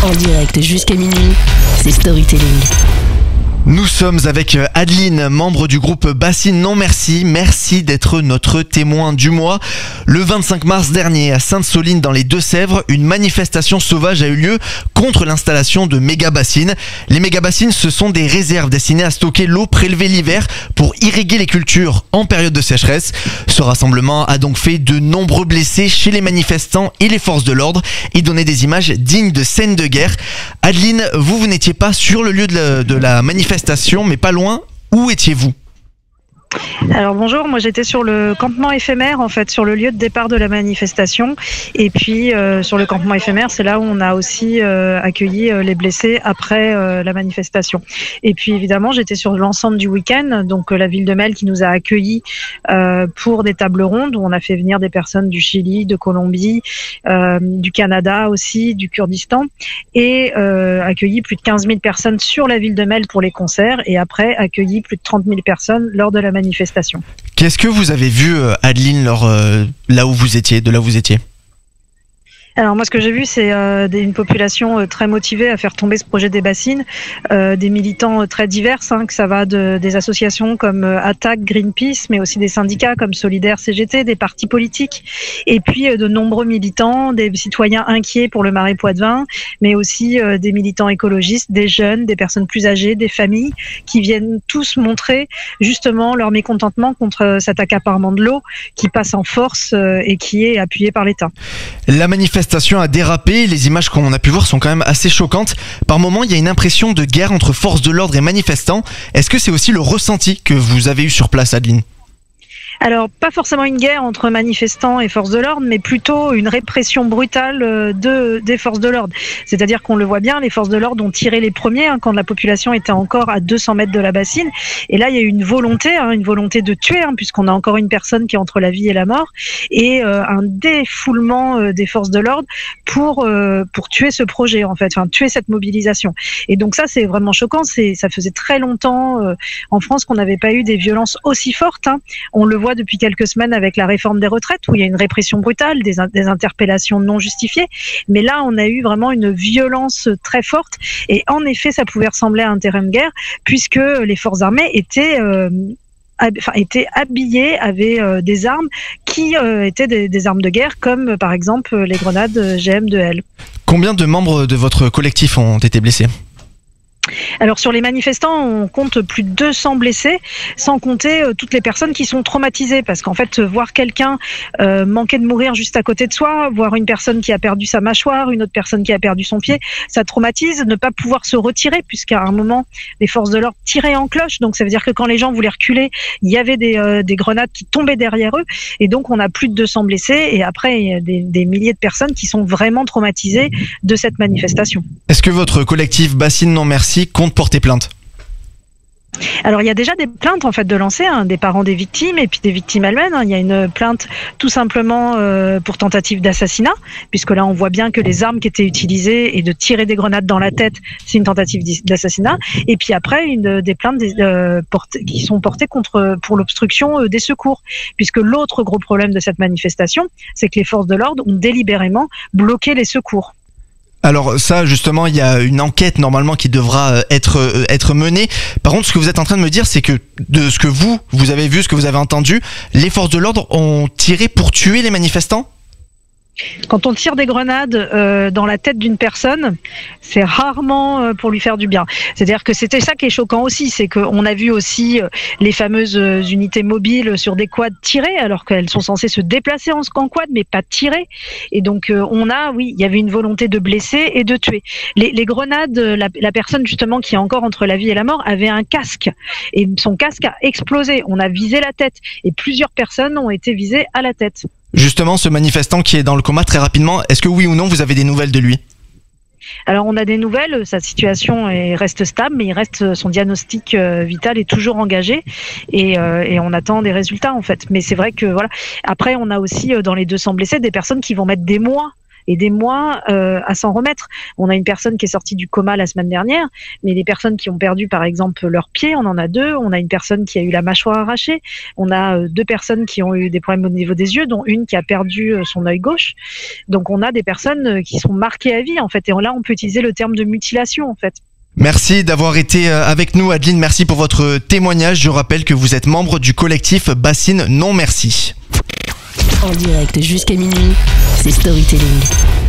En direct jusqu'à minuit, c'est Storytelling. Nous sommes avec Adeline, membre du groupe Bassine Non Merci. Merci d'être notre témoin du mois. Le 25 mars dernier, à Sainte-Soline dans les Deux-Sèvres, une manifestation sauvage a eu lieu contre l'installation de méga-bassines. Les méga-bassines, ce sont des réserves destinées à stocker l'eau prélevée l'hiver pour irriguer les cultures en période de sécheresse. Ce rassemblement a donc fait de nombreux blessés chez les manifestants et les forces de l'ordre et donné des images dignes de scènes de guerre. Adeline, vous n'étiez pas sur le lieu de la manifestation, mais pas loin. Où étiez-vous ? Alors bonjour, moi j'étais sur le campement éphémère en fait, sur le lieu de départ de la manifestation et puis sur le campement éphémère c'est là où on a aussi accueilli les blessés après la manifestation. Et puis évidemment j'étais sur l'ensemble du week-end, donc la ville de Mel qui nous a accueillis pour des tables rondes où on a fait venir des personnes du Chili, de Colombie, du Canada aussi, du Kurdistan et accueilli plus de 15 000 personnes sur la ville de Mel pour les concerts et après accueilli plus de 30 000 personnes lors de la manifestation. Qu'est-ce que vous avez vu, Adeline, là où vous étiez, de là où vous étiez ? Alors moi ce que j'ai vu c'est une population très motivée à faire tomber ce projet des bassines, des militants très divers, que ça va des associations comme Attac, Greenpeace, mais aussi des syndicats comme Solidaire CGT, des partis politiques, et puis de nombreux militants, des citoyens inquiets pour le Marais Poitevin, mais aussi des militants écologistes, des jeunes, des personnes plus âgées, des familles qui viennent tous montrer justement leur mécontentement contre cet accaparement de l'eau qui passe en force et qui est appuyé par l'État. La manifestation a dérapé, les images qu'on a pu voir sont quand même assez choquantes. Par moments, il y a une impression de guerre entre forces de l'ordre et manifestants. Est-ce que c'est aussi le ressenti que vous avez eu sur place, Adeline ? Alors, pas forcément une guerre entre manifestants et forces de l'ordre, mais plutôt une répression brutale des forces de l'ordre. C'est-à-dire qu'on le voit bien, les forces de l'ordre ont tiré les premiers quand la population était encore à 200 mètres de la bassine. Et là, il y a eu une volonté de tuer, puisqu'on a encore une personne qui est entre la vie et la mort, et un défoulement des forces de l'ordre pour tuer ce projet, en fait, tuer cette mobilisation. Et donc ça, c'est vraiment choquant. Ça faisait très longtemps en France qu'on n'avait pas eu des violences aussi fortes. On le voit depuis quelques semaines avec la réforme des retraites où il y a une répression brutale, des interpellations non justifiées. Mais là, on a eu vraiment une violence très forte. Et en effet, ça pouvait ressembler à un terrain de guerre puisque les forces armées étaient habillées, avaient des armes qui étaient des armes de guerre, comme par exemple les grenades GM2L. Combien de membres de votre collectif ont été blessés ? Alors sur les manifestants, on compte plus de 200 blessés, sans compter toutes les personnes qui sont traumatisées, parce qu'en fait, voir quelqu'un manquer de mourir juste à côté de soi, voir une personne qui a perdu sa mâchoire, une autre personne qui a perdu son pied, ça traumatise. Ne pas pouvoir se retirer, puisqu'à un moment, les forces de l'ordre tiraient en cloche, donc ça veut dire que quand les gens voulaient reculer, il y avait des grenades qui tombaient derrière eux, et donc on a plus de 200 blessés, et après, il y a des milliers de personnes qui sont vraiment traumatisées de cette manifestation. Est-ce que votre collectif Bassine Non Merci compte porter plainte ? Alors il y a déjà des plaintes en fait de lancer, des parents des victimes et puis des victimes elles-mêmes. Il y a une plainte tout simplement pour tentative d'assassinat, puisque là on voit bien que les armes qui étaient utilisées et de tirer des grenades dans la tête, c'est une tentative d'assassinat. Et puis après des plaintes qui sont portées pour l'obstruction des secours, puisque l'autre gros problème de cette manifestation, c'est que les forces de l'ordre ont délibérément bloqué les secours. Alors ça, justement, il y a une enquête normalement qui devra être menée. Par contre, ce que vous êtes en train de me dire, c'est que de ce que vous avez vu, ce que vous avez entendu, les forces de l'ordre ont tiré pour tuer les manifestants ? Quand on tire des grenades dans la tête d'une personne, c'est rarement pour lui faire du bien. C'est-à-dire que c'était ça qui est choquant aussi, c'est qu'on a vu aussi les fameuses unités mobiles sur des quads tirer, alors qu'elles sont censées se déplacer en quad, mais pas tirer. Et donc il y avait une volonté de blesser et de tuer. Les grenades, la personne justement qui est encore entre la vie et la mort avait un casque, et son casque a explosé. On a visé la tête, et plusieurs personnes ont été visées à la tête. Justement, ce manifestant qui est dans le coma, très rapidement, est-ce que oui ou non vous avez des nouvelles de lui ? Alors on a des nouvelles, sa situation reste stable, mais son diagnostic vital est toujours engagé et on attend des résultats en fait. Mais c'est vrai que voilà. Après on a aussi dans les 200 blessés des personnes qui vont mettre des mois et des mois à s'en remettre. On a une personne qui est sortie du coma la semaine dernière, mais les personnes qui ont perdu par exemple leur pied, on en a 2. On a une personne qui a eu la mâchoire arrachée. On a 2 personnes qui ont eu des problèmes au niveau des yeux, dont une qui a perdu son œil gauche. Donc on a des personnes qui sont marquées à vie en fait. Et là on peut utiliser le terme de mutilation en fait. Merci d'avoir été avec nous, Adeline. Merci pour votre témoignage. Je rappelle que vous êtes membre du collectif Bassine Non Merci. En direct jusqu'à minuit, c'est Storytelling.